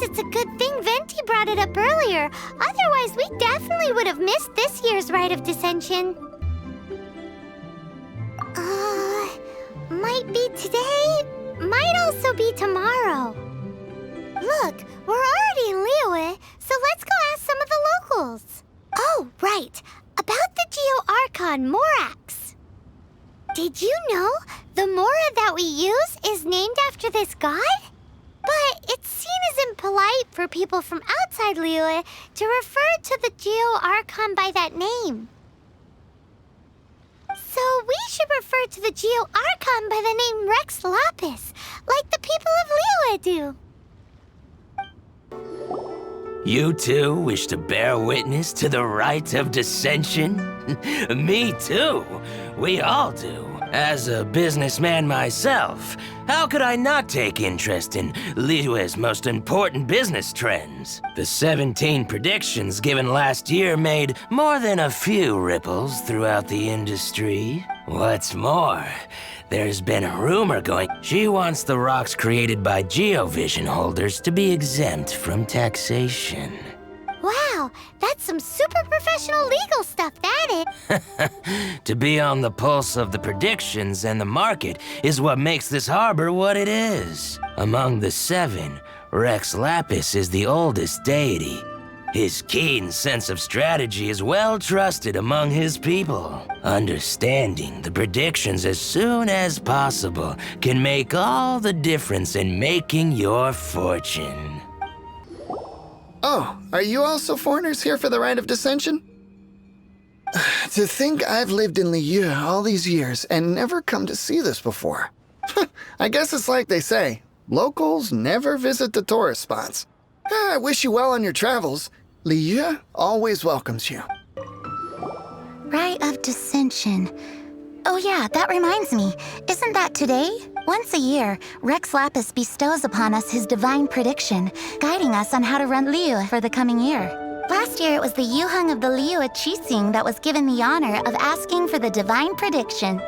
guess it's a good thing Venti brought it up earlier. Otherwise, we definitely would have missed this year's Rite of Descension. Might be today, might also be tomorrow. Look, we're already in Liyue, so let's go ask some of the locals. Oh, right, about the Geo-Archon Morax. Did you know the Mora that we use is named after this god? But it's seen as impolite for people from outside Liyue to refer to the Geo-Archon by that name. So we should refer to the Geo-Archon by the name Rex Lapis, like the people of Liyue do. You too wish to bear witness to the Rite of Descension? Me too. We all do. As a businessman myself, how could I not take interest in Liyue's most important business trends? The 17 predictions given last year made more than a few ripples throughout the industry. What's more, there's been a rumor going. She wants the rocks created by GeoVision holders to be exempt from taxation. Wow, that's some super professional legal stuff, that is. To be on the pulse of the predictions and the market is what makes this harbor what it is. Among the 7, Rex Lapis is the oldest deity. His keen sense of strategy is well trusted among his people. Understanding the predictions as soon as possible can make all the difference in making your fortune. Oh, are you also foreigners here for the Rite of Descension? To think I've lived in Liyue all these years and never come to see this before. I guess it's like they say, locals never visit the tourist spots. I wish you well on your travels. Liyue always welcomes you. Rite of Descension. Oh yeah, that reminds me. Isn't that today? Once a year, Rex Lapis bestows upon us his divine prediction, guiding us on how to run Liyue for the coming year. Last year, it was the Yuheng of the Liyue Qixing that was given the honor of asking for the divine prediction.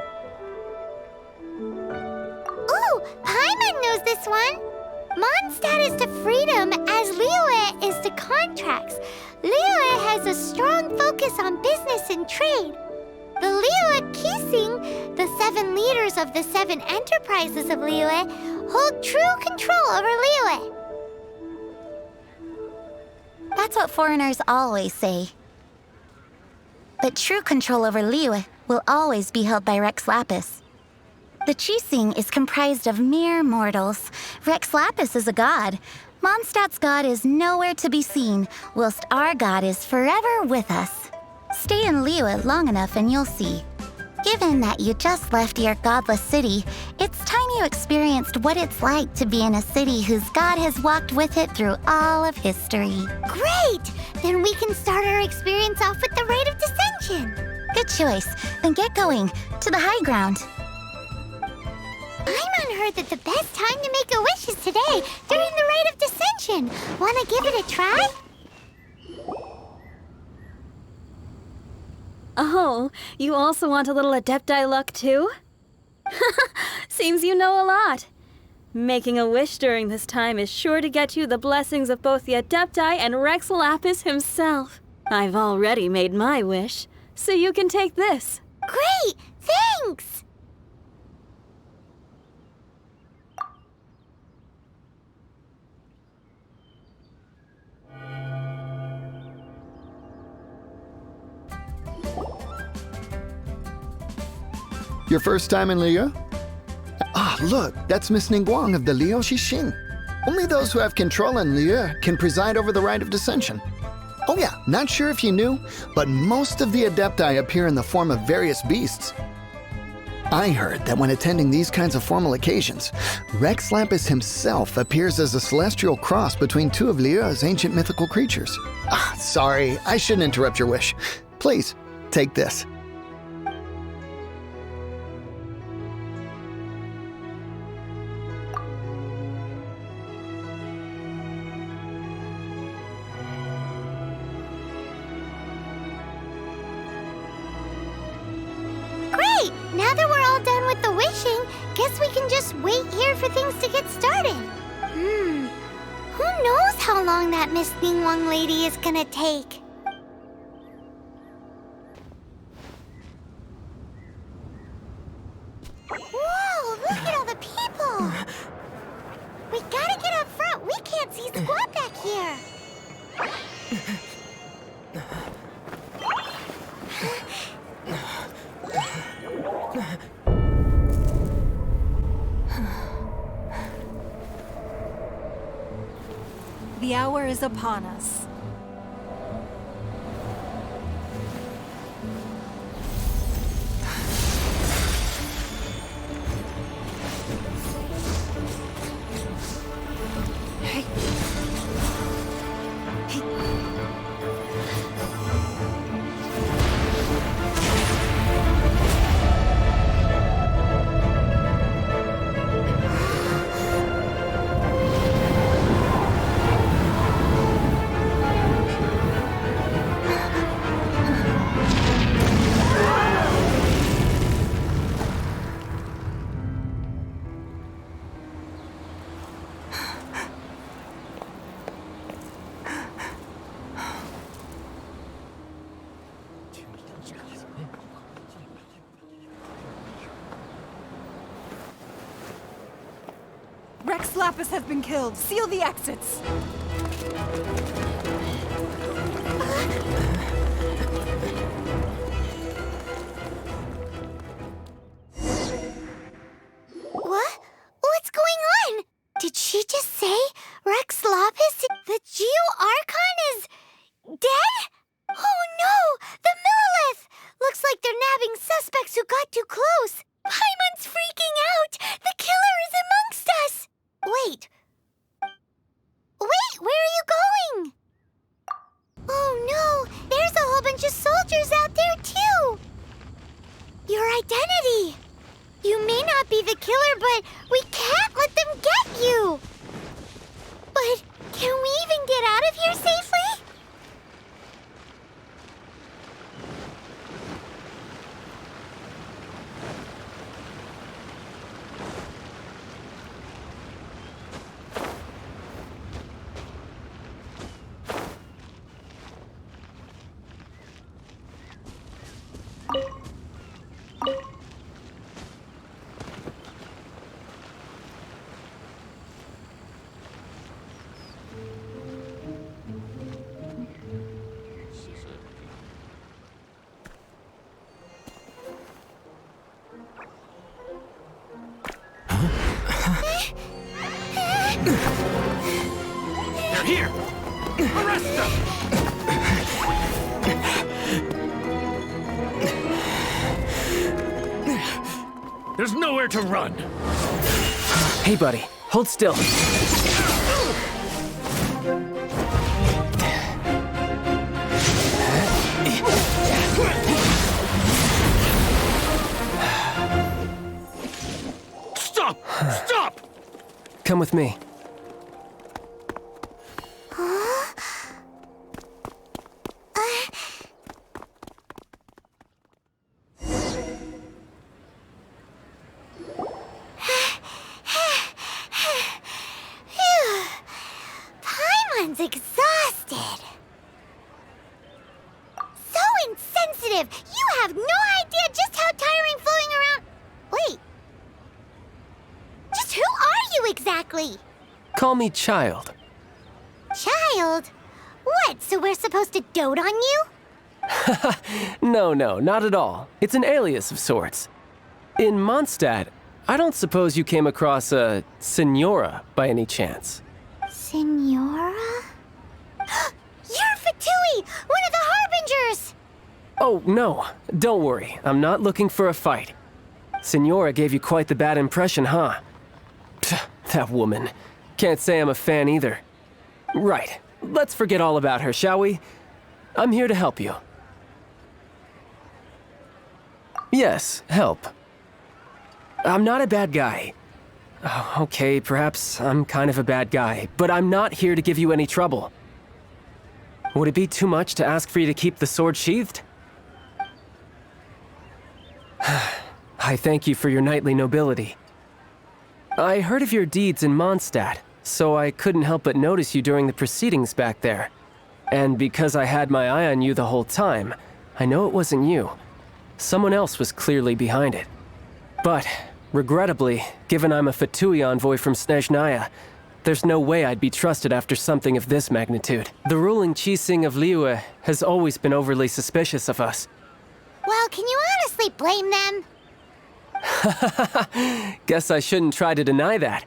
Ooh, Paimon knows this one. Mondstadt is to freedom as Liyue is to contracts. Liyue has a strong focus on business and trade. The Liyue Qixing, the 7 leaders of the 7 enterprises of Liyue, hold true control over Liyue. That's what foreigners always say. But true control over Liyue will always be held by Rex Lapis. The Qixing is comprised of mere mortals. Rex Lapis is a god. Mondstadt's god is nowhere to be seen, whilst our god is forever with us. Stay in Liyue long enough and you'll see. Given that you just left your godless city, it's time you experienced what it's like to be in a city whose god has walked with it through all of history. Great! Then we can start our experience off with the Rite of Descension. Good choice. Then get going. To the high ground. Paimon heard that the best time to make a wish is today, during the Rite of Descension. Wanna give it a try? Oh, you also want a little Adepti luck too? Seems you know a lot. Making a wish during this time is sure to get you the blessings of both the Adepti and Rex Lapis himself. I've already made my wish, so you can take this. Great! Thanks! Your first time in Liyue? Ah, look, that's Miss Ningguang of the Liu Xixing. Only those who have control in Liyue can preside over the Rite of Descension. Oh yeah, not sure if you knew, but most of the Adepti appear in the form of various beasts. I heard that when attending these kinds of formal occasions, Rex Lapis himself appears as a celestial cross between 2 of Liyue's ancient mythical creatures. Ah, sorry, I shouldn't interrupt your wish. Please, take this. Now that we're all done with the wishing, guess we can just wait here for things to get started. Who knows how long that Miss Ningguang lady is gonna take? Whoa, look at all the people! We gotta get up front. We can't see squat back here. The hour is upon us. Rex Lapis has been killed. Seal the exits. What? What's going on? Did she just say Rex Lapis, the Geo-Archon, is dead? Oh no! The Monolith! Looks like they're nabbing suspects who got too close. Paimon's freaking out! The killer is amongst us! Wait, where are you going? Oh no! There's a whole bunch of soldiers out there too! Your identity! You may not be the killer, but we can't let them get you! But can we even get out of here safely? They're here! Arrest them! There's nowhere to run! Hey, buddy. Hold still. Stop! Stop! Come with me. Paimon's exhausted. So insensitive! You have no idea just how tiring floating around... Wait. Just who are you exactly? Call me Child. Child? What, so we're supposed to dote on you? No, not at all. It's an alias of sorts. In Mondstadt, I don't suppose you came across a Senora by any chance. Senora? You're Fatui, one of the Harbingers! Oh, no. Don't worry. I'm not looking for a fight. Senora gave you quite the bad impression, huh? Pfft, that woman. Can't say I'm a fan either. Right. Let's forget all about her, shall we? I'm here to help you. Yes, help. I'm not a bad guy. Oh, okay, perhaps I'm kind of a bad guy, but I'm not here to give you any trouble. Would it be too much to ask for you to keep the sword sheathed? I thank you for your knightly nobility. I heard of your deeds in Mondstadt. so I couldn't help but notice you during the proceedings back there. And because I had my eye on you the whole time, I know it wasn't you. Someone else was clearly behind it. But, regrettably, given I'm a Fatui envoy from Snezhnaya, there's no way I'd be trusted after something of this magnitude. The ruling Qixing of Liyue has always been overly suspicious of us. Well, can you honestly blame them? Guess I shouldn't try to deny that.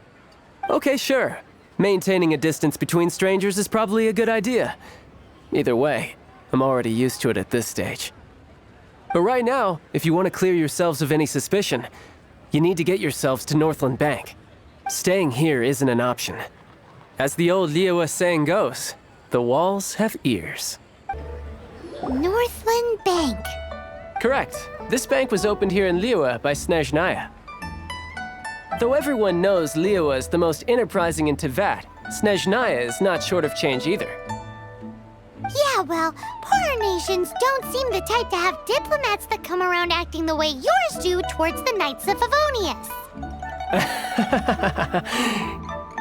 Okay, sure. Maintaining a distance between strangers is probably a good idea. Either way, I'm already used to it at this stage. But right now, if you want to clear yourselves of any suspicion, you need to get yourselves to Northland Bank. Staying here isn't an option. As the old Liyue saying goes, the walls have ears. Northland Bank. Correct. This bank was opened here in Liyue by Snezhnaya. Though everyone knows Liyue is the most enterprising in Teyvat, Snezhnaya is not short of change either. Yeah, well, poorer nations don't seem the type to have diplomats that come around acting the way yours do towards the Knights of Favonius.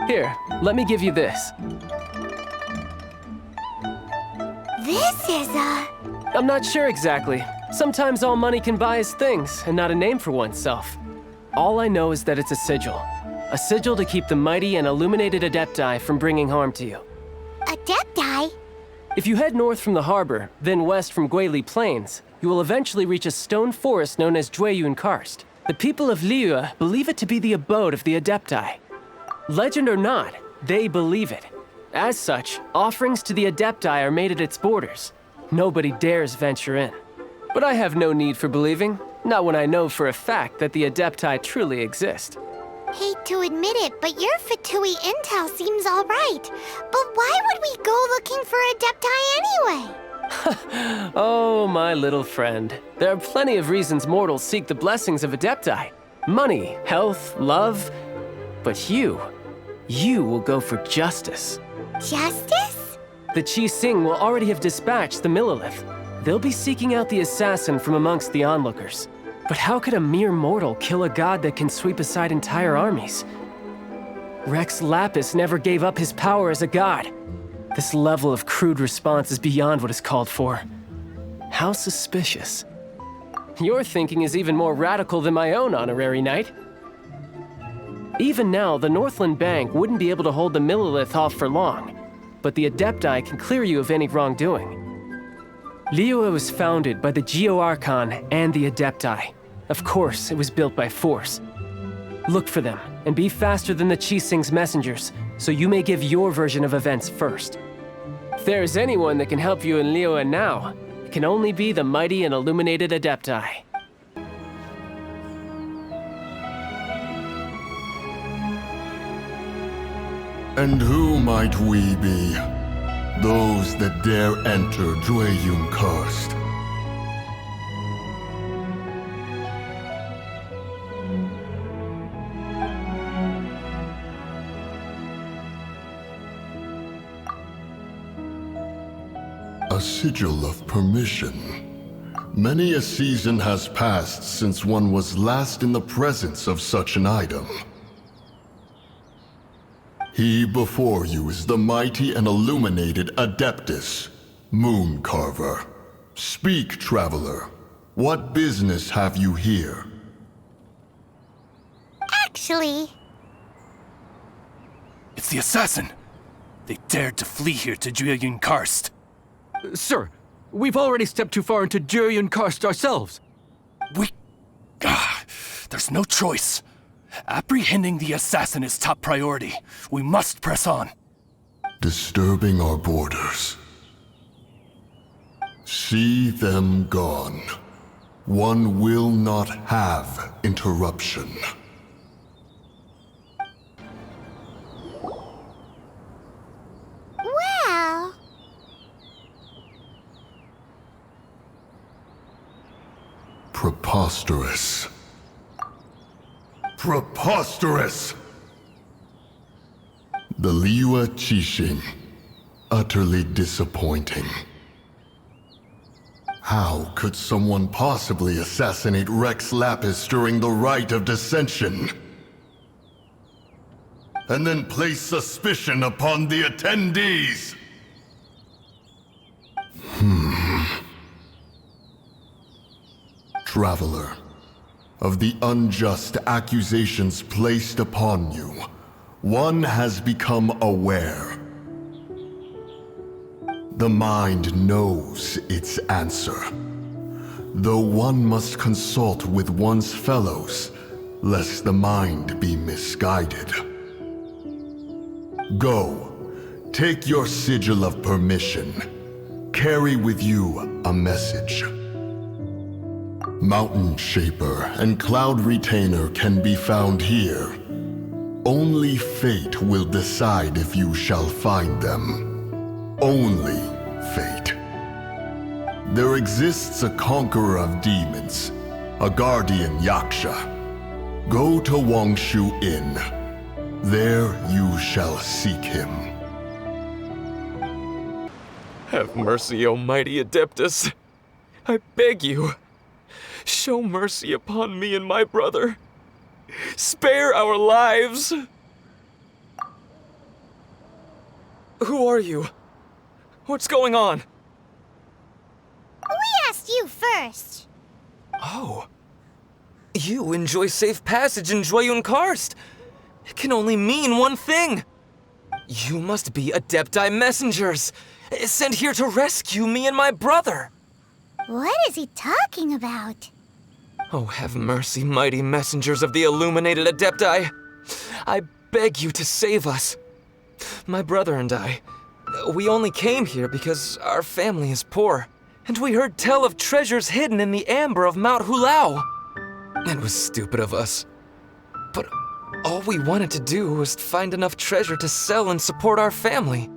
Here, let me give you this. This is I'm not sure exactly. Sometimes all money can buy is things, and not a name for oneself. All I know is that it's a sigil. A sigil to keep the mighty and illuminated Adepti from bringing harm to you. Adepti? If you head north from the harbor, then west from Guili Plains, you will eventually reach a stone forest known as Jueyun Karst. The people of Liyue believe it to be the abode of the Adepti. Legend or not, they believe it. As such, offerings to the Adepti are made at its borders. Nobody dares venture in. But I have no need for believing, not when I know for a fact that the Adepti truly exist. Hate to admit it, but your Fatui intel seems all right. But why would we go looking for Adepti anyway? Oh, my little friend. There are plenty of reasons mortals seek the blessings of Adepti. Money, health, love. But you will go for justice. Justice? The Qixing will already have dispatched the Monolith. They'll be seeking out the assassin from amongst the onlookers. But how could a mere mortal kill a god that can sweep aside entire armies? Rex Lapis never gave up his power as a god. This level of crude response is beyond what is called for. How suspicious. Your thinking is even more radical than my own, honorary knight. Even now, the Northland Bank wouldn't be able to hold the Monolith off for long, but the Adepti can clear you of any wrongdoing. Liyue was founded by the Geo-Archon and the Adepti. Of course, it was built by force. Look for them, and be faster than the Qixing's messengers, so you may give your version of events first. If there is anyone that can help you in Liyue now, it can only be the mighty and illuminated Adepti. And who might we be? Those that dare enter Jueyun Karst. A sigil of permission. Many a season has passed since one was last in the presence of such an item. He before you is the mighty and illuminated Adeptus, Moon Carver. Speak, traveler. What business have you here? Actually, It's the assassin! They dared to flee here to Jueyun Karst. Sir, we've already stepped too far into Jueyun Karst ourselves. There's no choice. Apprehending the assassin is top priority. We must press on. Disturbing our borders. See them gone. One will not have interruption. well, Preposterous. Preposterous! The Liyue Qixing. Utterly disappointing. How could someone possibly assassinate Rex Lapis during the Rite of Dissension? and then place suspicion upon the attendees. Traveler, of the unjust accusations placed upon you, one has become aware. The mind knows its answer, though one must consult with one's fellows, lest the mind be misguided. Go, take your sigil of permission. Carry with you a message. Mountain Shaper and Cloud Retainer can be found here. Only fate will decide if you shall find them. Only fate. There exists a conqueror of demons, a guardian Yaksha. Go to Wangshu Inn. There you shall seek him. Have mercy, O mighty Adeptus. I beg you. Show mercy upon me and my brother. Spare our lives. Who are you? What's going on? We asked you first. Oh. You enjoy safe passage in Jueyun Karst. It can only mean one thing. You must be Adepti messengers, sent here to rescue me and my brother. What is he talking about? Oh, have mercy, mighty messengers of the illuminated Adepti. I beg you to save us. My brother and I, we only came here because our family is poor, and we heard tell of treasures hidden in the amber of Mount Hulao. It was stupid of us, but all we wanted to do was find enough treasure to sell and support our family.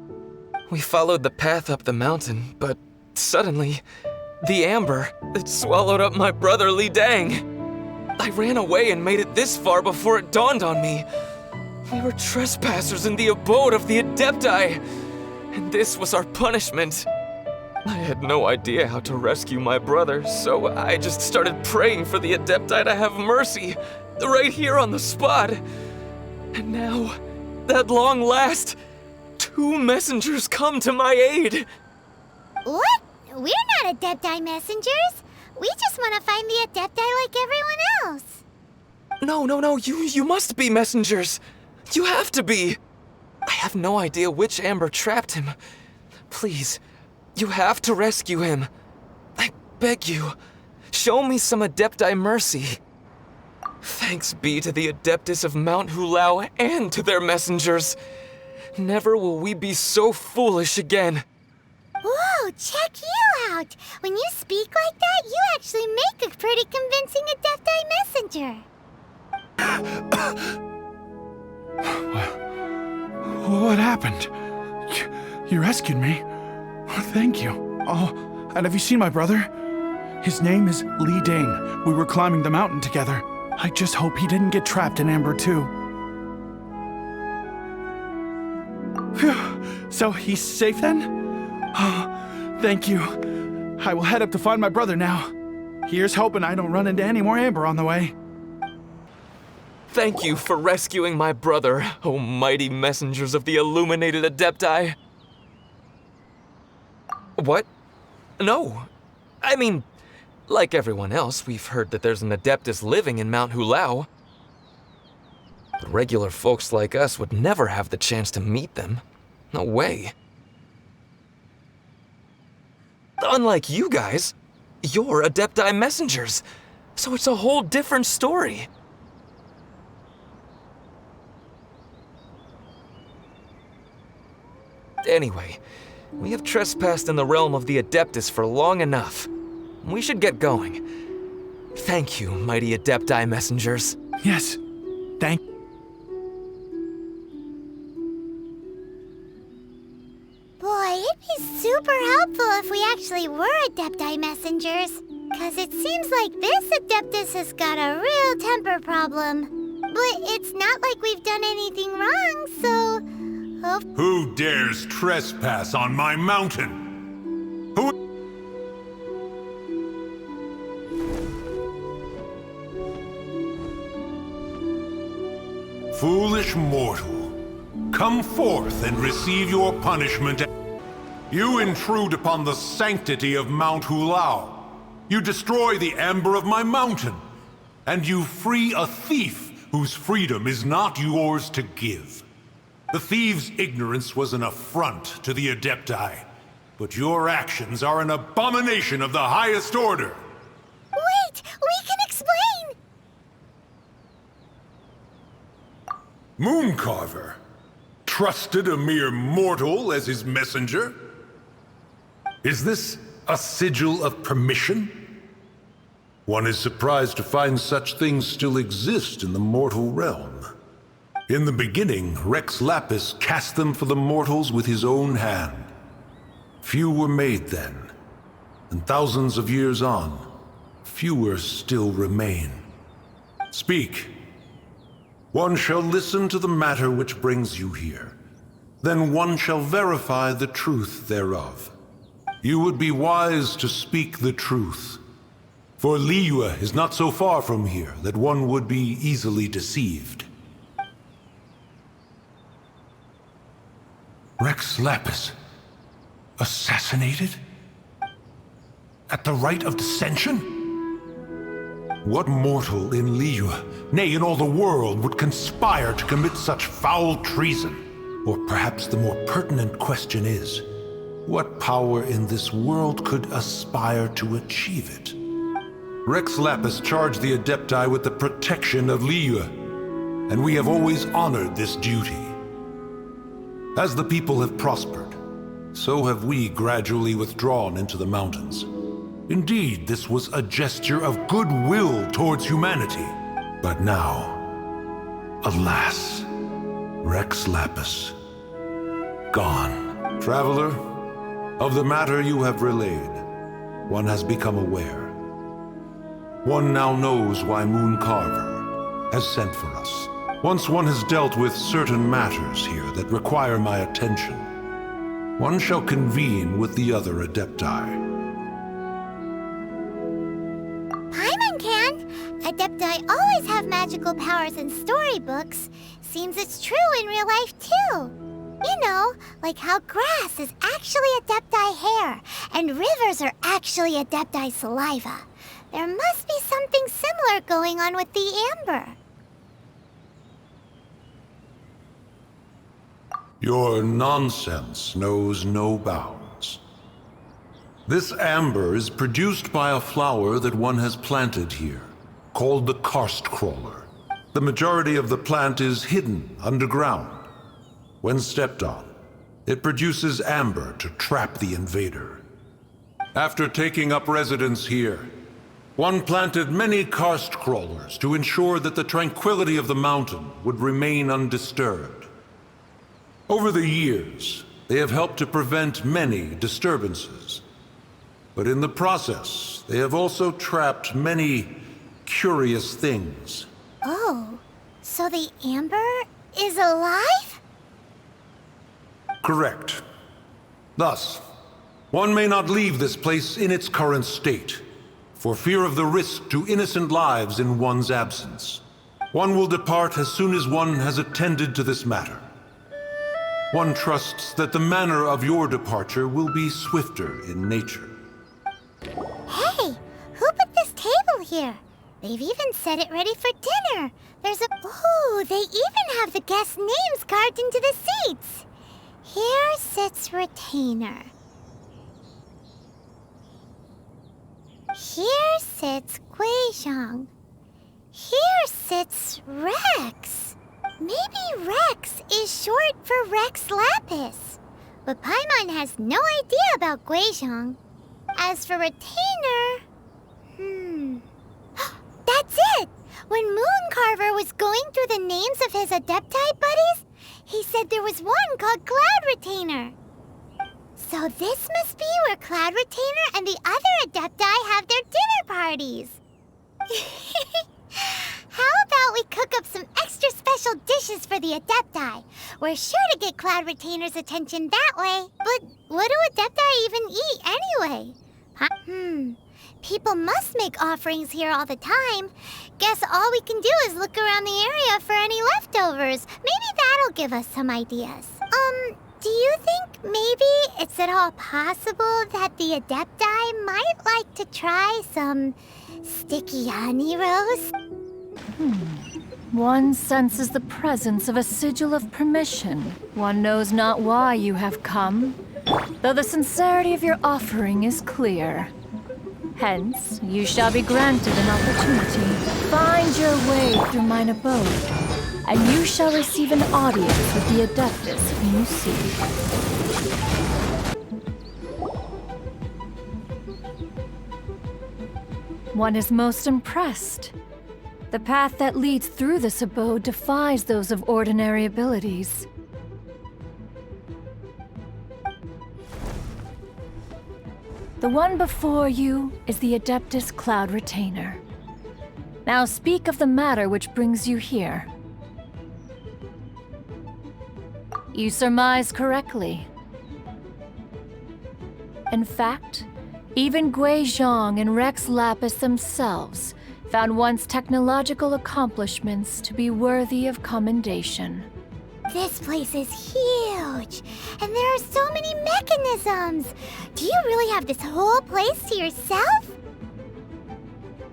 We followed the path up the mountain, but suddenly, the amber, it swallowed up my brother Li Dang. I ran away and made it this far before it dawned on me. We were trespassers in the abode of the Adepti, and this was our punishment. I had no idea how to rescue my brother, so I just started praying for the Adepti to have mercy, right here on the spot. And now, at long last, 2 messengers come to my aid. What? We're not Adepti messengers. We just want to find the Adepti like everyone else. No, you must be messengers. You have to be. I have no idea which amber trapped him. Please, you have to rescue him. I beg you, show me some Adepti mercy. Thanks be to the Adeptus of Mount Hulao and to their messengers. Never will we be so foolish again. Whoa, check you out! When you speak like that, you actually make a pretty convincing Adepti messenger. What happened? You rescued me. Thank you. Oh, and have you seen my brother? His name is Li Ding. We were climbing the mountain together. I just hope he didn't get trapped in Amber too. Phew. So he's safe then? Oh, thank you. I will head up to find my brother now. Here's hoping I don't run into any more Amber on the way. Thank you for rescuing my brother, O mighty messengers of the illuminated Adepti. What? No. I mean, like everyone else, we've heard that there's an Adeptus living in Mount Hulao. But regular folks like us would never have the chance to meet them. No way. Unlike you guys, you're Adepti messengers, so it's a whole different story. Anyway, we have trespassed in the realm of the Adeptus for long enough. We should get going. Thank you, mighty Adepti messengers. Yes, thank you. Boy, it'd be super helpful if we actually were Adepti messengers. Cause it seems like this Adeptus has got a real temper problem. But it's not like we've done anything wrong, so... Who dares trespass on my mountain? Who... Foolish mortal. Come forth and receive your punishment. You intrude upon the sanctity of Mount Hulao. You destroy the amber of my mountain. And you free a thief whose freedom is not yours to give. The thief's ignorance was an affront to the Adepti, but your actions are an abomination of the highest order. Wait, we can explain! Mooncarver trusted a mere mortal as his messenger? Is this a sigil of permission? One is surprised to find such things still exist in the mortal realm. In the beginning, Rex Lapis cast them for the mortals with his own hand. Few were made then, and thousands of years on, fewer still remain. Speak. One shall listen to the matter which brings you here. Then one shall verify the truth thereof. You would be wise to speak the truth. For Liyue is not so far from here that one would be easily deceived. Rex Lapis, assassinated? At the rite of dissension? What mortal in Liyue, nay, in all the world, would conspire to commit such foul treason? Or perhaps the more pertinent question is, what power in this world could aspire to achieve it? Rex Lapis charged the Adepti with the protection of Liyue, and we have always honored this duty. As the people have prospered, so have we gradually withdrawn into the mountains. Indeed, this was a gesture of goodwill towards humanity. But now, alas, Rex Lapis, gone. Traveler, of the matter you have relayed, one has become aware. One now knows why Mooncarver has sent for us. Once one has dealt with certain matters here that require my attention, one shall convene with the other Adepti. Paimon can! Adepti always have magical powers in storybooks. Seems it's true in real life, too. You know, like how grass is actually Adepti hair, and rivers are actually Adepti saliva. There must be something similar going on with the amber. Your nonsense knows no bounds. This amber is produced by a flower that one has planted here, called the karst crawler. The majority of the plant is hidden underground. When stepped on, it produces amber to trap the invader. After taking up residence here, one planted many karst crawlers to ensure that the tranquility of the mountain would remain undisturbed. Over the years, they have helped to prevent many disturbances. But in the process, they have also trapped many curious things. Oh, so the amber is alive? Correct. Thus, one may not leave this place in its current state, for fear of the risk to innocent lives in one's absence. One will depart as soon as one has attended to this matter. One trusts that the manner of your departure will be swifter in nature. Hey, who put this table here? They've even set it ready for dinner. There's a... Ooh, they even have the guests' names carved into the seats. Here sits Retainer. Here sits Guizhong. Here sits Rex. Maybe Rex is short for Rex Lapis. But Paimon has no idea about Guizhong. As for Retainer... That's it! When Mooncarver was going through the names of his Adepti buddies, he said there was one called Cloud Retainer. So this must be where Cloud Retainer and the other Adepti have their dinner parties. How about we cook up some extra special dishes for the Adepti? We're sure to get Cloud Retainer's attention that way. But what do Adepti even eat anyway? People must make offerings here all the time. Guess all we can do is look around the area for any leftovers. Maybe that'll that'll give us some ideas. Do you think maybe it's at all possible that the Adepti might like to try some sticky honey roast? One senses the presence of a sigil of permission. One knows not why you have come, though the sincerity of your offering is clear. Hence, you shall be granted an opportunity. Find your way through mine abode, and you shall receive an audience with the Adeptus whom you seek. One is most impressed. The path that leads through this abode defies those of ordinary abilities. The one before you is the Adeptus Cloud Retainer. Now speak of the matter which brings you here. You surmise correctly. In fact, even Gui Zhang and Rex Lapis themselves found one's technological accomplishments to be worthy of commendation. This place is huge, and there are so many mechanisms. Do you really have this whole place to yourself?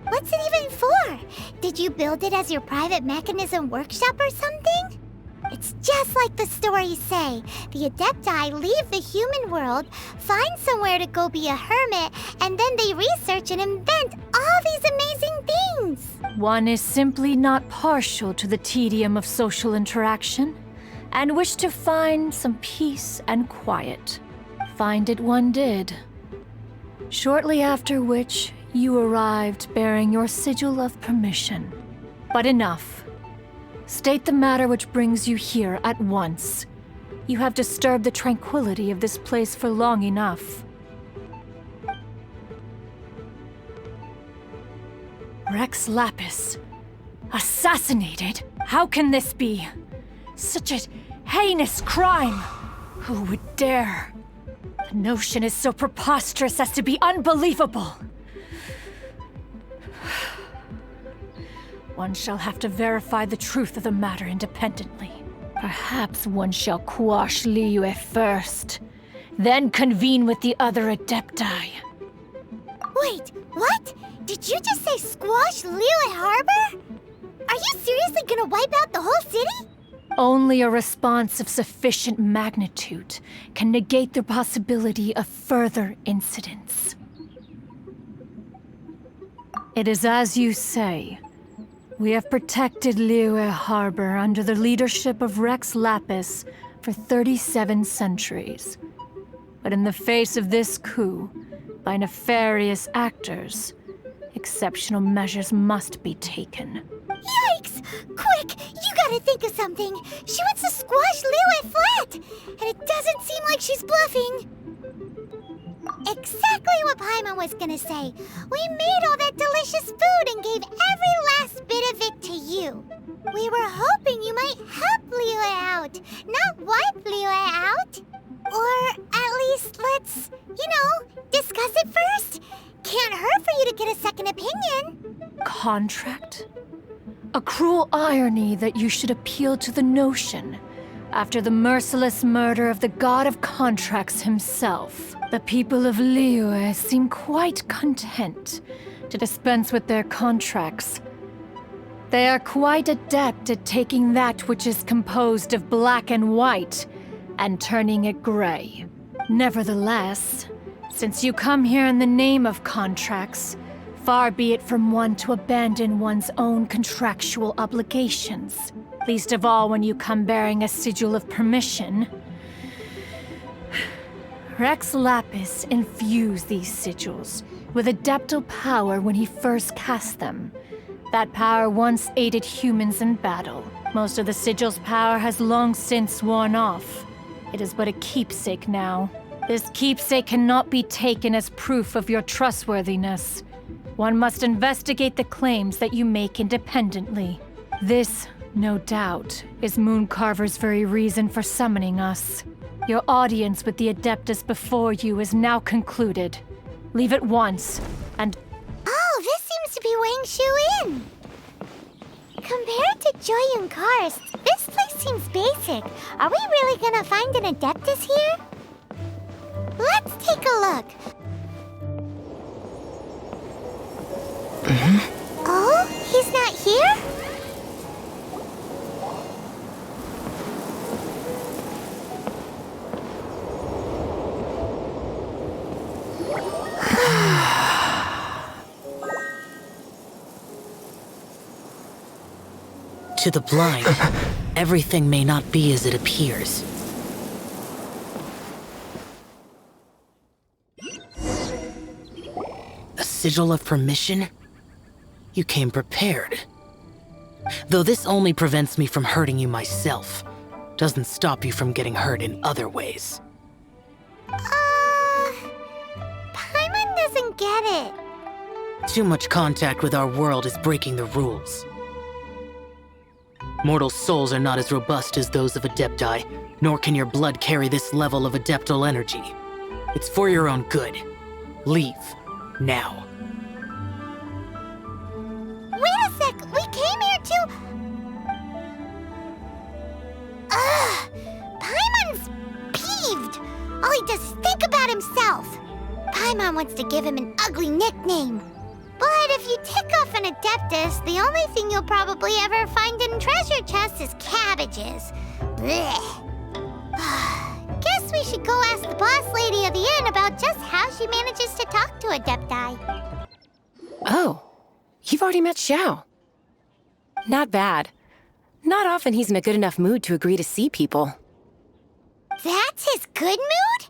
What's it even for? Did you build it as your private mechanism workshop or something? It's just like the stories say. The Adepti leave the human world, find somewhere to go be a hermit, and then they research and invent all these amazing things. One is simply not partial to the tedium of social interaction, and wished to find some peace and quiet. Find it one did. Shortly after which, you arrived bearing your sigil of permission. But enough. State the matter which brings you here at once. You have disturbed the tranquility of this place for long enough. Rex Lapis. Assassinated? How can this be? Such a heinous crime! Who would dare? The notion is so preposterous as to be unbelievable. One shall have to verify the truth of the matter independently. Perhaps one shall quash Liyue first, then convene with the other Adepti. Wait, what? Did you just say squash Liyue Harbor? Are you seriously gonna wipe out the whole city? Only a response of sufficient magnitude can negate the possibility of further incidents. It is as you say. We have protected Liyue Harbor under the leadership of Rex Lapis for 37 centuries. But in the face of this coup, by nefarious actors, exceptional measures must be taken. Yikes! Quick, you gotta think of something. She wants to squash Liyue flat, and it doesn't seem like she's bluffing. Exactly what Paimon was gonna say. We made all that delicious food and gave every last bit of it to you. We were hoping you might help Liyue out, not wipe Liyue out. Or at least let's, discuss it first. Can't hurt for you to get a second opinion. Contract? A cruel irony that you should appeal to the notion. After the merciless murder of the god of contracts himself, the people of Liyue seem quite content to dispense with their contracts. They are quite adept at taking that which is composed of black and white and turning it gray. Nevertheless, since you come here in the name of contracts, far be it from one to abandon one's own contractual obligations. Least of all when you come bearing a sigil of permission. Rex Lapis infused these sigils with adeptal power when he first cast them. That power once aided humans in battle. Most of the sigil's power has long since worn off. It is but a keepsake now. This keepsake cannot be taken as proof of your trustworthiness. One must investigate the claims that you make independently. This, no doubt, is Mooncarver's very reason for summoning us. Your audience with the Adeptus before you is now concluded. Leave at once, and... Oh, this seems to be Wang Shu in. Compared to Joyun Karst, this place seems basic. romantic. Are we really gonna find an Adeptus here? Let's take a look. Oh, he's not here? To the blind, everything may not be as it appears. A sigil of permission? You came prepared. Though this only prevents me from hurting you myself, doesn't stop you from getting hurt in other ways. Paimon doesn't get it. Too much contact with our world is breaking the rules. Mortal souls are not as robust as those of Adepti, nor can your blood carry this level of adeptal energy. It's for your own good. Leave. Now. Wait a sec! We came here to... Ugh! Paimon's peeved! All he does is think about himself. Paimon wants to give him an ugly nickname. But if you tick off an Adeptus, the only thing you'll probably ever find in treasure chests is cabbages. Blech. Guess we should go ask the boss lady of the inn about just how she manages to talk to Adepti. Oh, you've already met Xiao. Not bad. Not often he's in a good enough mood to agree to see people. That's his good mood?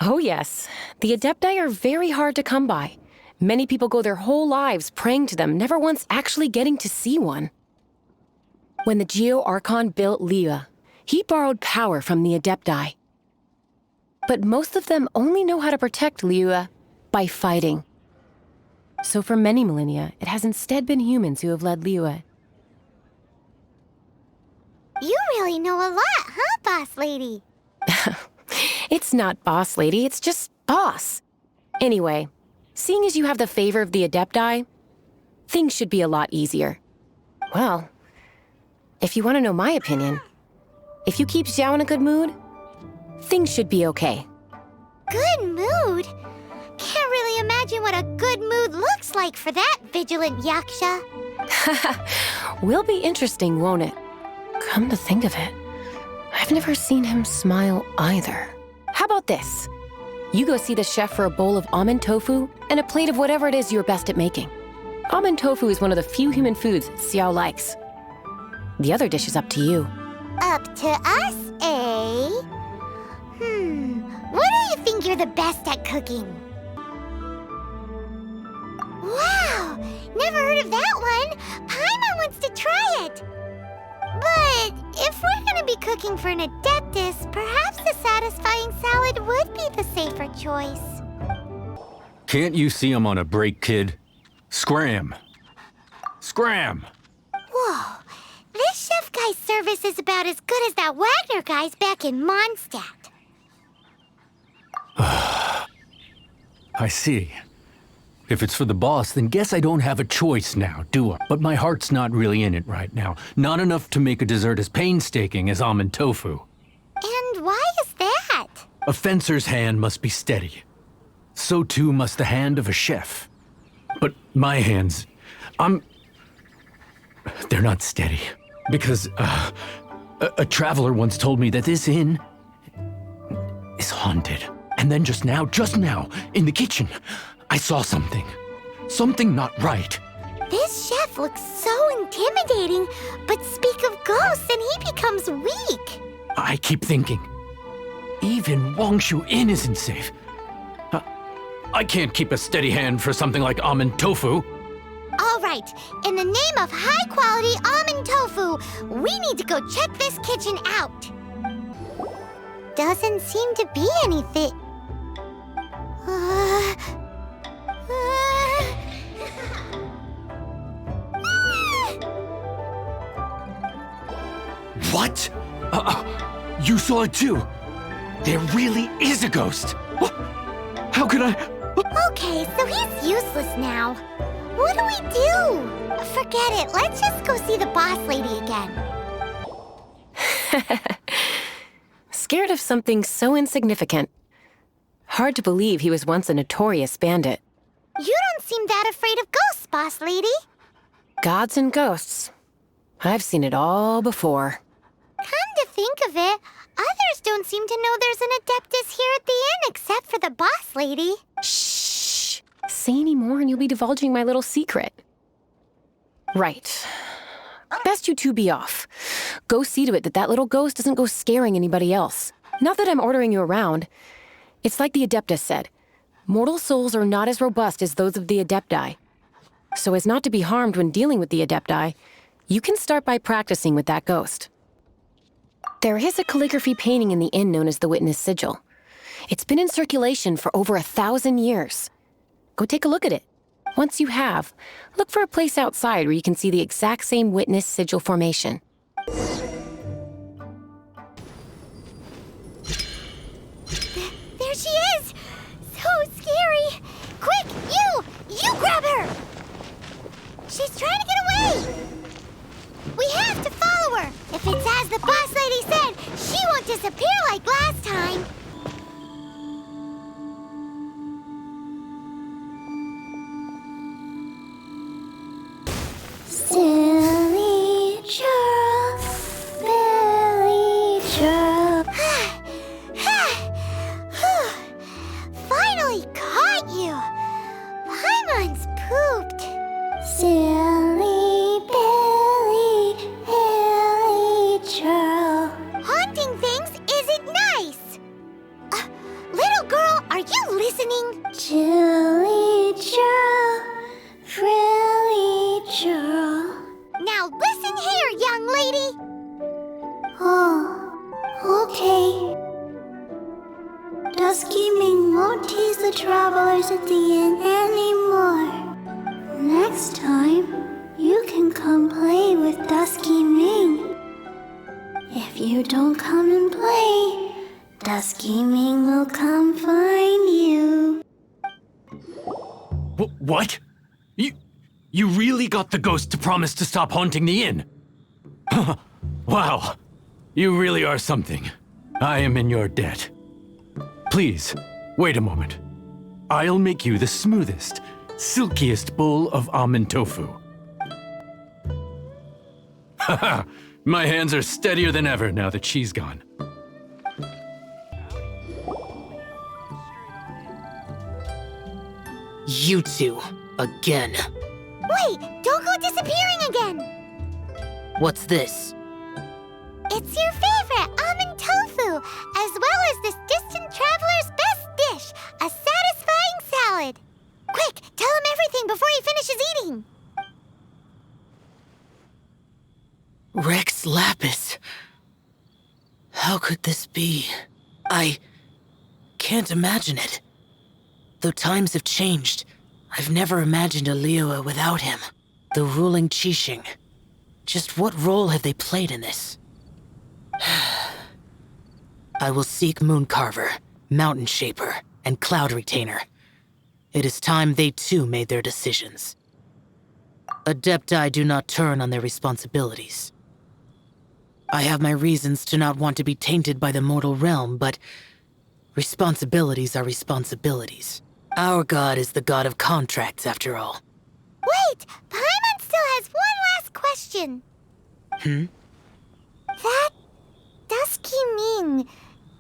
Oh yes, the Adepti are very hard to come by. Many people go their whole lives praying to them, never once actually getting to see one. When the Geo-Archon built Liyue, he borrowed power from the Adepti. But most of them only know how to protect Liyue by fighting. So for many millennia, it has instead been humans who have led Liyue. You really know a lot, huh, boss lady? It's not boss lady, it's just boss. Anyway, seeing as you have the favor of the Adepti, things should be a lot easier. Well, if you want to know my opinion, if you keep Xiao in a good mood, things should be okay. Good mood? Can't really imagine what a good mood looks like for that vigilant Yaksha. Will be interesting, won't it? Come to think of it, I've never seen him smile either. How about this? You go see the chef for a bowl of almond tofu and a plate of whatever it is you're best at making. Almond tofu is one of the few human foods Xiao likes. The other dish is up to you. Up to us, eh? What do you think you're the best at cooking? Wow! Never heard of that one! Paimon wants to try it! But if we're gonna be cooking for an Adeptus, perhaps a satisfying salad would be the safer choice. Can't you see I'm on a break, kid? Scram! Scram! Whoa! This chef guy's service is about as good as that Wagner guy's back in Mondstadt. I see. If it's for the boss, then guess I don't have a choice now, do I? But my heart's not really in it right now. Not enough to make a dessert as painstaking as almond tofu. And why is that? A fencer's hand must be steady. So too must the hand of a chef. But my hands, they're not steady. Because, a traveler once told me that this inn is haunted. And then just now, in the kitchen, I saw something. Something not right. This chef looks so intimidating, but speak of ghosts and he becomes weak. I keep thinking, even Wangshu Inn isn't safe. I can't keep a steady hand for something like almond tofu. All right, in the name of high-quality almond tofu, we need to go check this kitchen out. Doesn't seem to be anything. What? You saw it too? There really is a ghost. How could I? Okay, so he's useless now. What do we do? Forget it. Let's just go see the boss lady again. Scared of something so insignificant. Hard to believe he was once a notorious bandit. You don't seem that afraid of ghosts, boss lady. Gods and ghosts. I've seen it all before. Come to think of it, others don't seem to know there's an Adeptus here at the inn except for the boss lady. Shh. Say any more and you'll be divulging my little secret. Right. Best you two be off. Go see to it that that little ghost doesn't go scaring anybody else. Not that I'm ordering you around. It's like the Adeptus said. Mortal souls are not as robust as those of the Adepti. So as not to be harmed when dealing with the Adepti, you can start by practicing with that ghost. There is a calligraphy painting in the inn known as the Witness Sigil. It's been in circulation for over 1,000 years. Go take a look at it. Once you have, look for a place outside where you can see the exact same Witness Sigil formation. There she is! So scary! Quick, you grab her! She's trying to get away! We have to follow her! If it's as the boss lady said, she won't disappear like last time! Silly churl, Billy churl. Finally caught you! Paimon's pooped. Silly Billy, Billy churl. Haunting things isn't nice. Little girl, are you listening? Chilly churl, frilly churl. Now listen here, young lady. Oh, okay. Dusky Ming won't tease the travelers at the inn anymore. Next time, you can come play with Dusky Ming. If you don't come and play, Dusky Ming will come find you. What? You really got the ghost to promise to stop haunting the inn? Wow. You really are something. I am in your debt. Please, wait a moment. I'll make you the smoothest, silkiest bowl of almond tofu. Haha, my hands are steadier than ever now that she's gone. You two, again. Wait, don't go disappearing again! What's this? It's your favorite almond tofu, as well as this distant traveler's best dish, a satisfying salad. Quick, tell him everything before he finishes eating. Rex Lapis. How could this be? I can't imagine it. Though times have changed, I've never imagined a Liyue without him. The ruling Qixing. Just what role have they played in this? I will seek Mooncarver, Mountain Shaper, and Cloud Retainer. It is time they too made their decisions. Adepti do not turn on their responsibilities. I have my reasons to not want to be tainted by the mortal realm, but responsibilities are responsibilities. Our god is the god of contracts, after all. Wait! Paimon still has one last question. That Dusky Ming,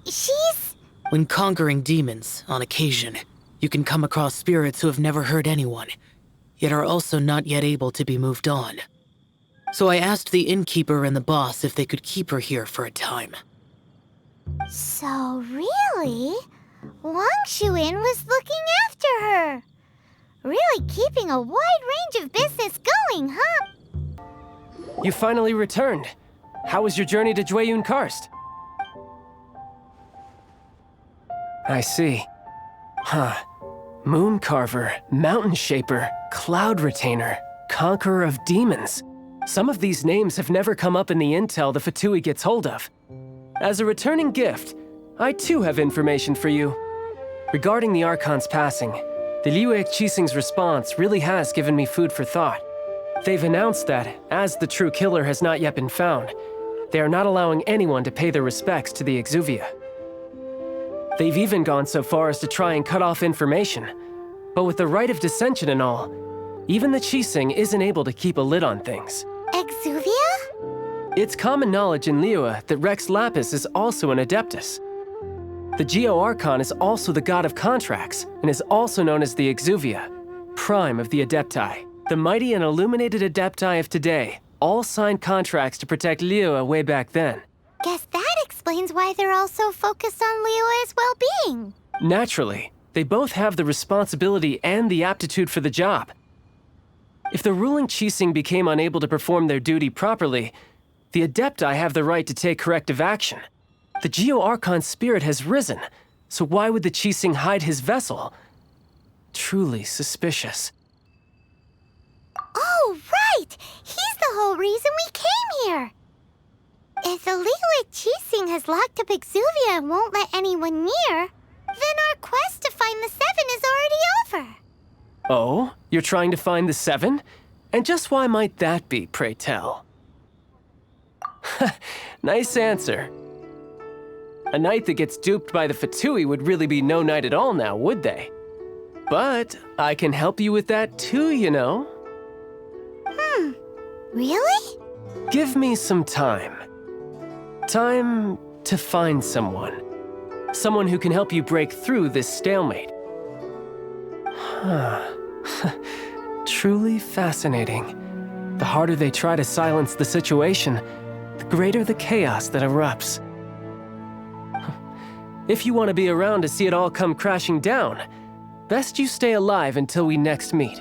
she's... When conquering demons, on occasion, you can come across spirits who have never hurt anyone, yet are also not yet able to be moved on. So I asked the innkeeper and the boss if they could keep her here for a time. So really, Wangshu Inn was looking after her. Really keeping a wide range of business going, huh? You finally returned. How was your journey to Jueyun Karst? I see. Huh. Mooncarver, Mountain Shaper, Cloud Retainer, Conqueror of Demons. Some of these names have never come up in the intel the Fatui gets hold of. As a returning gift, I too have information for you. Regarding the Archon's passing, the Liyue Qixing's response really has given me food for thought. They've announced that, as the true killer has not yet been found, They are not allowing anyone to pay their respects to the Exuvia. They've even gone so far as to try and cut off information. But with the rite of dissension and all, even the Qixing isn't able to keep a lid on things. Exuvia? It's common knowledge in Liyue that Rex Lapis is also an Adeptus. The Geo-Archon is also the god of contracts, and is also known as the Exuvia, prime of the Adepti. The mighty and illuminated Adepti of today all signed contracts to protect Liyue way back then. Guess that explains why they're all so focused on Liyue's well-being. Naturally, they both have the responsibility and the aptitude for the job. If the ruling Qixing became unable to perform their duty properly, the Adepti have the right to take corrective action. The Geo-Archon's spirit has risen, so why would the Qixing hide his vessel? Truly suspicious. Oh, right! He's the whole reason we came here! If the Liyue Qixing has locked up Exuvia and won't let anyone near, then our quest to find the Seven is already over. Oh? You're trying to find the Seven? And just why might that be, pray tell? Nice answer. A knight that gets duped by the Fatui would really be no knight at all now, would they? But I can help you with that too, you know. Really? Give me some time. Time to find someone. Someone who can help you break through this stalemate. Truly fascinating. The harder they try to silence the situation, the greater the chaos that erupts. If you want to be around to see it all come crashing down, best you stay alive until we next meet.